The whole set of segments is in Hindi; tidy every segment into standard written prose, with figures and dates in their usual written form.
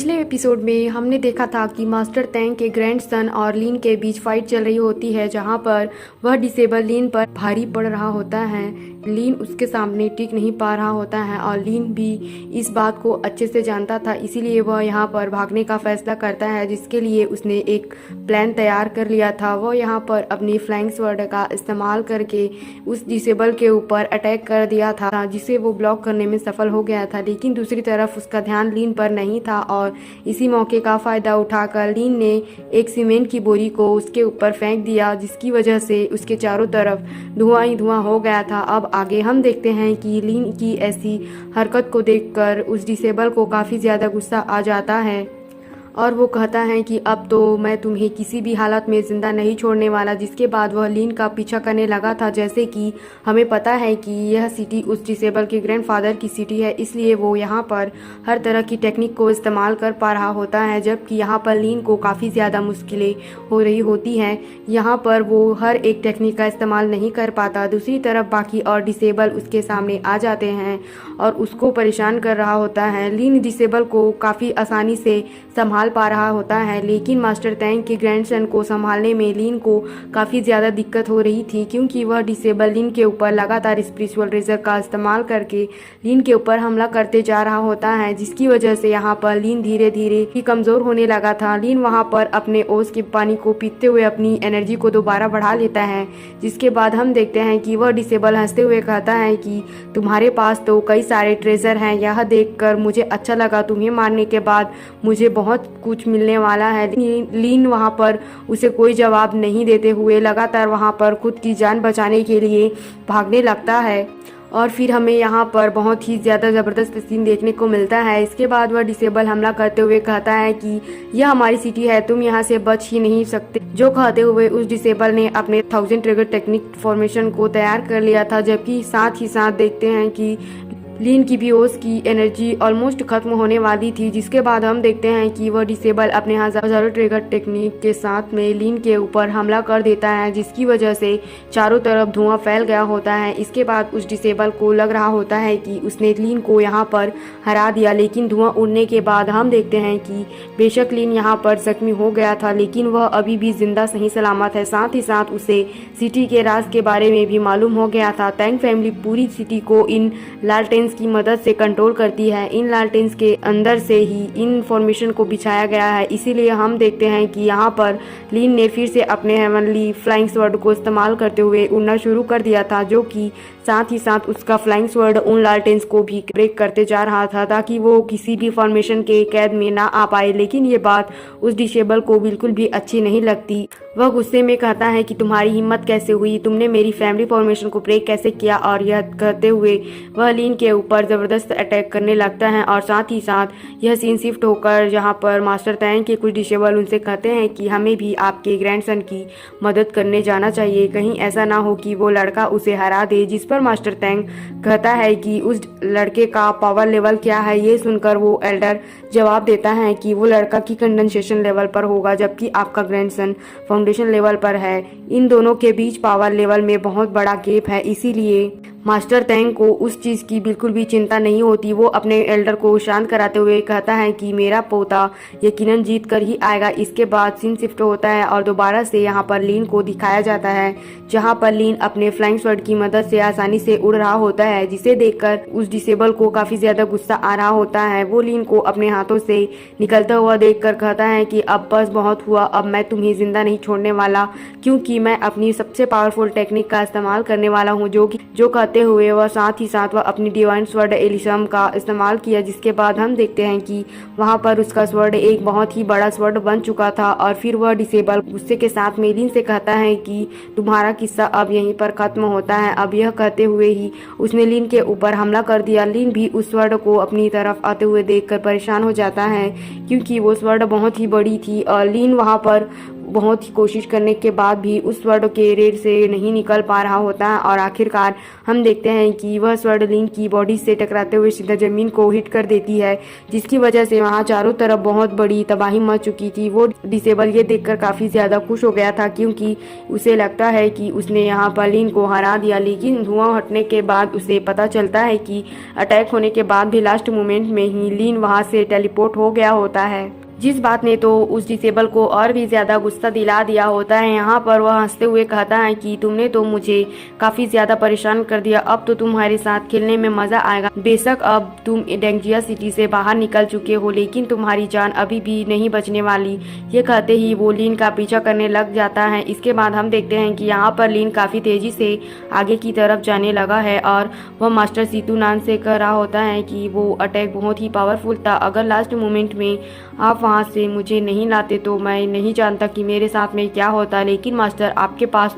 पिछले एपिसोड में हमने देखा था कि मास्टर तैंग के ग्रैंडसन और लीन के बीच फाइट चल रही होती है, जहां पर वह डिसेबल लीन पर भारी पड़ रहा होता है। लीन उसके सामने टिक नहीं पा रहा होता है और लीन भी इस बात को अच्छे से जानता था, इसीलिए वह यहाँ पर भागने का फैसला करता है, जिसके लिए उसने एक प्लान तैयार कर लिया था। वह यहाँ पर अपनी फ्लाइंग स्वर्ड का इस्तेमाल करके उस डिसेबल के ऊपर अटैक कर दिया था, जिसे वो ब्लॉक करने में सफल हो गया था। लेकिन दूसरी तरफ उसका ध्यान लीन पर नहीं था और इसी मौके का फायदा उठाकर लीन ने एक सीमेंट की बोरी को उसके ऊपर फेंक दिया, जिसकी वजह से उसके चारों तरफ धुआं ही धुआं हो गया था। अब आगे हम देखते हैं कि लीन की ऐसी हरकत को देखकर उस डिसेबल को काफ़ी ज़्यादा गुस्सा आ जाता है और वो कहता है कि अब तो मैं तुम्हें किसी भी हालत में ज़िंदा नहीं छोड़ने वाला। जिसके बाद वह लीन का पीछा करने लगा था। जैसे कि हमें पता है कि यह सिटी उस डिसेबल के ग्रैंडफादर की सिटी है, इसलिए वो यहाँ पर हर तरह की टेक्निक को इस्तेमाल कर पा रहा होता है, जबकि यहाँ पर लीन को काफ़ी ज़्यादा मुश्किलें हो रही होती हैं। यहाँ पर वो हर एक टेक्निक का इस्तेमाल नहीं कर पाता। दूसरी तरफ बाकी और डिसेबल उसके सामने आ जाते हैं और उसको परेशान कर रहा होता है। लीन डिसेबल को काफ़ी आसानी से संभाल पा रहा होता है, लेकिन मास्टर तैंग के ग्रैंडसन को संभालने में लीन को काफ़ी ज़्यादा दिक्कत हो रही थी, क्योंकि वह डिसेबल लीन के ऊपर लगातार स्पिरिचुअल रेजर का इस्तेमाल करके लीन के ऊपर हमला करते जा रहा होता है, जिसकी वजह से यहाँ पर लीन धीरे धीरे ही कमज़ोर होने लगा था। लीन वहाँ पर अपने ओस के पानी को पीते हुए अपनी एनर्जी को दोबारा बढ़ा लेता है, जिसके बाद हम देखते हैं कि वह डिसेबल हंसते हुए कहता है कि तुम्हारे पास तो कई सारे ट्रेजर हैं, यह देखकर मुझे अच्छा लगा। तुम्हें मारने के बाद मुझे बहुत कुछ मिलने वाला है। लीन वहाँ पर उसे कोई जवाब नहीं देते हुए लगातार वहाँ पर खुद की जान बचाने के लिए भागने लगता है और फिर हमें यहाँ पर बहुत ही ज़्यादा ज़बरदस्त सीन देखने को मिलता है। इसके बाद वह डिसेबल हमला करते हुए कहता है कि यह हमारी सिटी है, तुम यहाँ से बच ही नहीं सकते। जो कहते हुए उस डिसेबल ने अपने 1000 ट्रिगर टेक्निक फॉर्मेशन को तैयार कर लिया था, जबकि साथ ही साथ देखते हैं कि लीन की भी ओस की एनर्जी ऑलमोस्ट खत्म होने वाली थी। जिसके बाद हम देखते हैं कि वह डिसेबल अपने हजारों ट्रिगर टेक्निक के साथ में लीन के ऊपर हमला कर देता है, जिसकी वजह से चारों तरफ धुआं फैल गया होता है। इसके बाद उस डिसेबल को लग रहा होता है कि उसने लीन को यहाँ पर हरा दिया, लेकिन धुआं उड़ने के बाद हम देखते हैं कि बेशक लीन यहाँ पर जख्मी हो गया था, लेकिन वह अभी भी जिंदा सही सलामत है। साथ ही साथ उसे सिटी के राज के बारे में भी मालूम हो गया था। तैंग फैमिली पूरी सिटी को इन लालटेन्स की मदद से कंट्रोल करती है। इन लालटेन्स के अंदर से ही इन फॉर्मेशन को बिछाया गया है, इसीलिए हम देखते हैं कि यहाँ पर लीन ने फिर से अपने हेवनली फ्लाइंग स्वर्ड को इस्तेमाल करते हुए उड़ना शुरू कर दिया था, जो कि साथ ही साथ उसका फ्लाइंग स्वर्ड उन लालटेन्स को भी ब्रेक करते जा रहा था, ताकि वो किसी भी फॉर्मेशन के कैद में ना आ पाए। लेकिन ये बात उस डिसेबल को बिल्कुल भी अच्छी नहीं लगती। वह गुस्से में कहता है कि तुम्हारी हिम्मत कैसे हुई, तुमने मेरी फैमिली फॉर्मेशन को ब्रेक कैसे किया। और यह कहते हुए वह लीन के ऊपर ज़बरदस्त अटैक करने लगता है और साथ ही साथ यह सीन शिफ्ट होकर जहाँ पर मास्टर तैंग के कुछ डिसेबल उनसे कहते हैं कि हमें भी आपके ग्रैंडसन की मदद करने जाना चाहिए, कहीं ऐसा ना हो कि वो लड़का उसे हरा दे। जिस पर मास्टर तैंग कहता है कि उस लड़के का पावर लेवल क्या है। ये सुनकर वो एल्डर जवाब देता है कि वो लड़का की कंडेंसेशन लेवल पर होगा, जबकि आपका ग्रैंडसन फाउंडेशन लेवल पर है। इन दोनों के बीच पावर लेवल में बहुत बड़ा गैप है, इसीलिए मास्टर तैंग को उस चीज़ की बिल्कुल भी चिंता नहीं होती। वो अपने एल्डर को शांत कराते हुए कहता है कि मेरा पोता यकीनन जीत कर ही आएगा। इसके बाद सीन शिफ्ट होता है और दोबारा से यहाँ पर लीन को दिखाया जाता है, जहाँ पर लीन अपने फ्लाइंग स्वर्ड की मदद से आसानी से उड़ रहा होता है, जिसे देखकर उस डिसेबल को काफ़ी ज़्यादा गुस्सा आ रहा होता है। वो लीन को अपने हाथों से निकलता हुआ देखकर कहता है कि अब बस बहुत हुआ, अब मैं तुम्हें जिंदा नहीं छोड़ने वाला, क्योंकि मैं अपनी सबसे पावरफुल टेक्निक का इस्तेमाल करने वाला हूँ। जो कहते हुए वह साथ ही साथ वह अपनी डिवाइन स्वर्ड एलिसम का इस्तेमाल किया, जिसके बाद हम देखते हैं कि वहाँ पर उसका स्वर्ड एक बहुत ही बड़ा स्वर्ड बन चुका था। और फिर वह डिसेबल गुस्से के साथ में लीन से कहता है कि तुम्हारा किस्सा अब यहीं पर खत्म होता है। अब यह कहते हुए ही उसने लीन के ऊपर हमला कर दिया। लीन भी उस स्वर्ड को अपनी तरफ आते हुए देखकर परेशान हो जाता है, क्योंकि वो स्वर्ड बहुत ही बड़ी थी और लीन वहाँ पर बहुत ही कोशिश करने के बाद भी उस स्वर्ण के रेड से नहीं निकल पा रहा होता है और आखिरकार हम देखते हैं कि वह स्वर्ण लीन की बॉडी से टकराते हुए सीधा जमीन को हिट कर देती है, जिसकी वजह से वहाँ चारों तरफ बहुत बड़ी तबाही मच चुकी थी। वो डिसेबल ये देखकर काफ़ी ज़्यादा खुश हो गया था, क्योंकि उसे लगता है कि उसने यहाँ पर लीन को हरा दिया। लेकिन धुआं हटने के बाद उसे पता चलता है कि अटैक होने के बाद भी लास्ट मोमेंट में ही लीन वहाँ से टेलीपोर्ट हो गया होता है, जिस बात ने तो उस डिसेबल को और भी ज़्यादा गुस्सा दिला दिया होता है। यहाँ पर वह हंसते हुए कहता है कि तुमने तो मुझे काफ़ी ज़्यादा परेशान कर दिया, अब तो तुम्हारे साथ खेलने में मज़ा आएगा। बेशक अब तुम डेंजिया सिटी से बाहर निकल चुके हो, लेकिन तुम्हारी जान अभी भी नहीं बचने वाली। ये कहते ही वो लीन का पीछा करने लग जाता है। इसके बाद हम देखते हैं कि यहाँ पर लीन काफ़ी तेज़ी से आगे की तरफ जाने लगा है और वह मास्टर सीतू नान से कह रहा होता है कि वो अटैक बहुत ही पावरफुल था। अगर लास्ट मोमेंट में आप वहाँ से मुझे नहीं लाते तो मैं नहीं जानता कि मेरे साथ में क्या होता। लेकिन मास्टर, आपके पास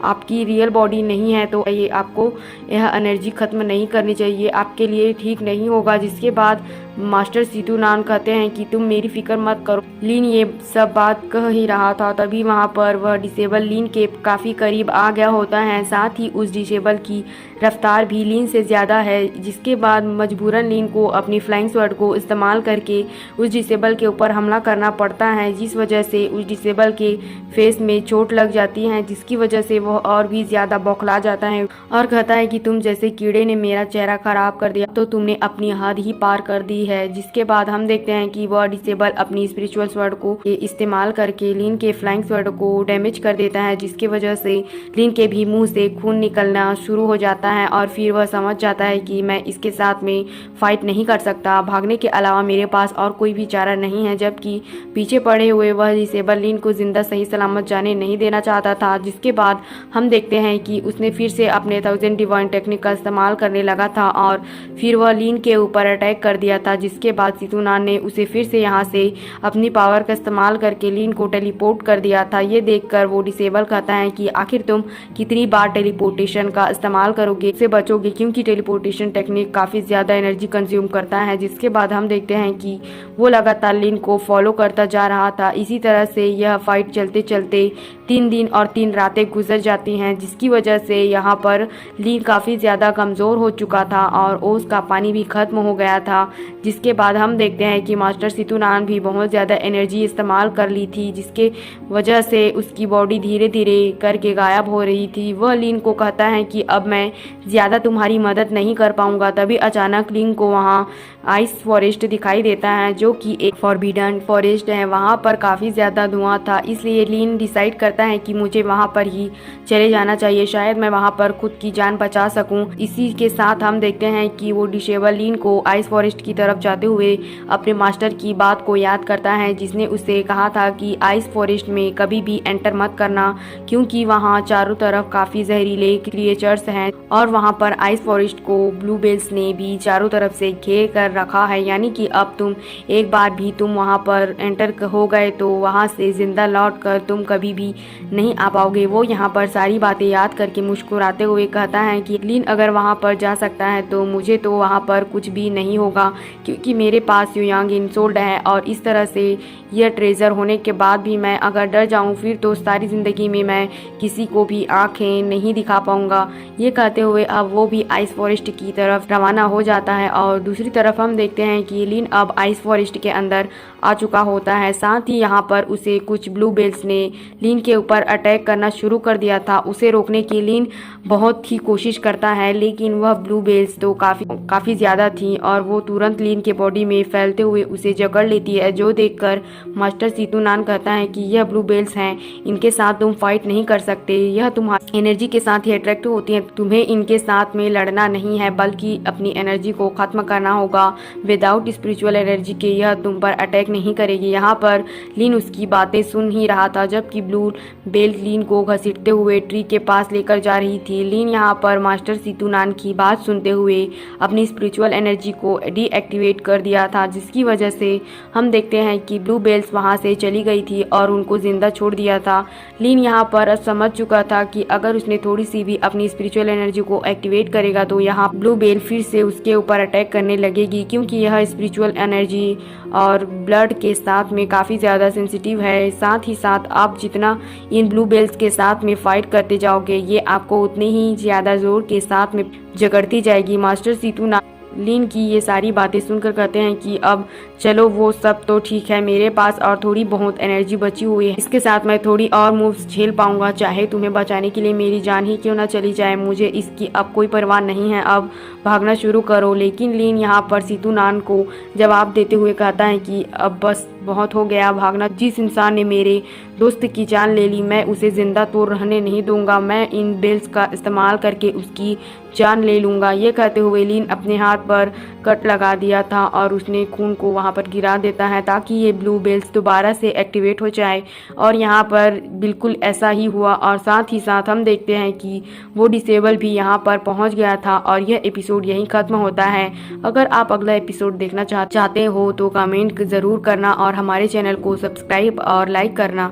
आपकी रियल बॉडी नहीं है, तो ये आपको यह एनर्जी ख़त्म नहीं करनी चाहिए, आपके लिए ठीक नहीं होगा। जिसके बाद मास्टर सीतू नान कहते हैं कि तुम मेरी फिक्र मत करो। लीन ये सब बात कह ही रहा था, तभी वहाँ पर वह डिसेबल लीन के काफ़ी करीब आ गया होता है। साथ ही उस डिसेबल की रफ्तार भी लीन से ज़्यादा है, जिसके बाद मजबूरन लीन को अपनी फ्लाइंग स्वॉर्ड को इस्तेमाल करके उस डिसेबल के ऊपर हमला करना पड़ता है, जिस वजह से उस डिसेबल के फेस में चोट लग जाती है, जिसकी वजह से वह और भी ज़्यादा बौखला जाता है और कहता है कि तुम जैसे कीड़े ने मेरा चेहरा खराब कर दिया, तो तुमने अपनी हद ही पार कर दी है। जिसके बाद हम देखते हैं कि वह डिसेबल अपनी स्पिरिचुअल स्वॉर्ड को इस्तेमाल करके लीन के फ्लाइंग स्वॉर्ड को डैमेज कर देता है, जिसकी वजह से लीन के भी मुंह से खून निकलना शुरू हो जाता है और फिर वह समझ जाता है कि मैं इसके साथ में फाइट नहीं कर सकता, भागने के अलावा मेरे पास और कोई भी चारा नहीं है। जबकि पीछे पड़े हुए वह डिसेबल लीन को जिंदा सही सलामत जाने नहीं देना चाहता था। जिसके बाद हम देखते हैं कि उसने फिर से अपने 1000 डिवाइन टेक्निक का इस्तेमाल करने लगा था और फिर वह लीन के ऊपर अटैक कर दिया था। जिसके बाद सीतू नान ने उसे फिर से यहाँ से अपनी पावर का इस्तेमाल करके लीन को टेलीपोर्ट कर दिया था। ये देखकर वो डिसेबल कहता है कि आखिर तुम कितनी बार टेलीपोर्टेशन का इस्तेमाल करोगे, से बचोगे, क्योंकि टेलीपोर्टेशन टेक्निक काफ़ी ज़्यादा एनर्जी कंज्यूम करता है। जिसके बाद हम देखते हैं कि वो लगातार लीन को फॉलो करता जा रहा था। इसी तरह से यह फाइट चलते चलते 3 दिन और 3 रातें गुजर जाती हैं, जिसकी वजह से यहाँ पर लीन काफ़ी ज़्यादा कमज़ोर हो चुका था और ओस का पानी भी ख़त्म हो गया था। जिसके बाद हम देखते हैं कि मास्टर सीतू नान भी बहुत ज़्यादा एनर्जी इस्तेमाल कर ली थी, जिसके वजह से उसकी बॉडी धीरे धीरे करके गायब हो रही थी। वह लीन को कहता है कि अब मैं ज़्यादा तुम्हारी मदद नहीं कर पाऊँगा। तभी अचानक लीन को वहाँ आइस फॉरेस्ट दिखाई देता है, जो कि एक फॉरबिडन फॉरेस्ट है। वहाँ पर काफ़ी ज़्यादा धुआं था, इसलिए लीन डिसाइड करता है कि मुझे वहाँ पर ही चले जाना चाहिए, शायद मैं वहाँ पर खुद की जान बचा सकूं। इसी के साथ हम देखते हैं कि वो डिसेबल लीन को आइस फॉरेस्ट की तरफ जाते हुए अपने मास्टर की बात को याद करता है, जिसने उससे कहा था कि आइस फॉरेस्ट में कभी भी एंटर मत करना, क्योंकि वहाँ चारों तरफ काफ़ी जहरीले क्रिएचर्स हैं और वहाँ पर आइस फॉरेस्ट को ब्लू बेल्स ने भी चारों तरफ से घेर कर रखा है। यानी कि अब तुम एक बार भी तुम वहाँ पर एंटर हो गए तो वहाँ से जिंदा लौट कर तुम कभी भी नहीं आ पाओगे। वो यहाँ पर सारी बातें याद करके मुस्कुराते हुए कहता है कि लीन अगर वहाँ पर जा सकता है तो मुझे तो वहाँ पर कुछ भी नहीं होगा, क्योंकि मेरे पास युयांग इनसोल्ड है और इस तरह से यह ट्रेजर होने के बाद भी मैं अगर डर जाऊँ फिर तो सारी ज़िंदगी में मैं किसी को भी आँखें नहीं दिखा पाऊँगा। ये कहते हुए अब वो भी आइस फॉरेस्ट की तरफ रवाना हो जाता है और दूसरी तरफ हम देखते हैं कि लीन अब आइस फॉरेस्ट के अंदर आ चुका होता है। साथ ही यहाँ पर उसे कुछ ब्लू बेल्स ने लीन के ऊपर अटैक करना शुरू कर दिया था। उसे रोकने की लीन बहुत ही कोशिश करता है, लेकिन वह ब्लू बेल्स तो काफ़ी ज़्यादा थी और वो तुरंत लीन के बॉडी में फैलते हुए उसे जकड़ लेती है, जो देखकर मास्टर सीतू नान कहता है कि यह ब्लू बेल्स हैं, इनके साथ तुम फाइट नहीं कर सकते, यह तुम्हारी एनर्जी के साथ ही अट्रैक्टिव होती है, तुम्हें इनके साथ में लड़ना नहीं है बल्कि अपनी एनर्जी को ख़त्म करना होगा। विदाउट स्पिरिचुअल एनर्जी के यह तुम पर अटैक नहीं करेगी। यहाँ पर लीन उसकी बातें सुन ही रहा था, जबकि ब्लू बेल्ट लीन को घसीटते हुए ट्री के पास लेकर जा रही थी। लीन यहाँ पर मास्टर सीतू नान की बात सुनते हुए अपनी स्पिरिचुअल एनर्जी को डीएक्टिवेट कर दिया था, जिसकी वजह से हम देखते हैं कि ब्लू बेल्स वहाँ से चली गई थी और उनको जिंदा छोड़ दिया था। लीन यहाँ पर समझ चुका था कि अगर उसने थोड़ी सी भी अपनी स्पिरिचुअल एनर्जी को एक्टिवेट करेगा तो यहाँ ब्लू बेल फिर से उसके ऊपर अटैक करने लगेगी, क्योंकि यह स्पिरिचुअल एनर्जी और ब्लड के साथ में काफ़ी ज़्यादा सेंसिटिव है। साथ ही साथ आप जितना इन ब्लू बेल्स के साथ में फाइट करते जाओगे ये आपको उतने ही ज़्यादा जोर के साथ में जकड़ती जाएगी। मास्टर सीतू लीन की ये सारी बातें सुनकर कहते हैं कि अब चलो वो सब तो ठीक है, मेरे पास और थोड़ी बहुत एनर्जी बची हुई है, इसके साथ मैं थोड़ी और मूव्स झेल पाऊंगा, चाहे तुम्हें बचाने के लिए मेरी जान ही क्यों ना चली जाए, मुझे इसकी अब कोई परवाह नहीं है, अब भागना शुरू करो। लेकिन लीन यहाँ पर सीतू नान को जवाब देते हुए कहता है कि अब बस बहुत हो गया भागना। जिस इंसान ने मेरे दोस्त की जान ले ली मैं उसे जिंदा तो रहने नहीं दूंगा, मैं इन बेल्स का इस्तेमाल करके उसकी जान ले लूंगा। ये कहते हुए लीन अपने हाथ पर कट लगा दिया था और उसने खून को वहां पर गिरा देता है ताकि ये ब्लू बेल्स दोबारा से एक्टिवेट हो जाए। और यहाँ पर बिल्कुल ऐसा ही हुआ और साथ ही साथ हम देखते हैं कि वो डिसेबल भी यहाँ पर पहुँच गया था और यह एपिसोड यहीं ख़त्म होता है। अगर आप अगला एपिसोड देखना चाहते हो तो कमेंट ज़रूर करना और हमारे चैनल को सब्सक्राइब और लाइक करना।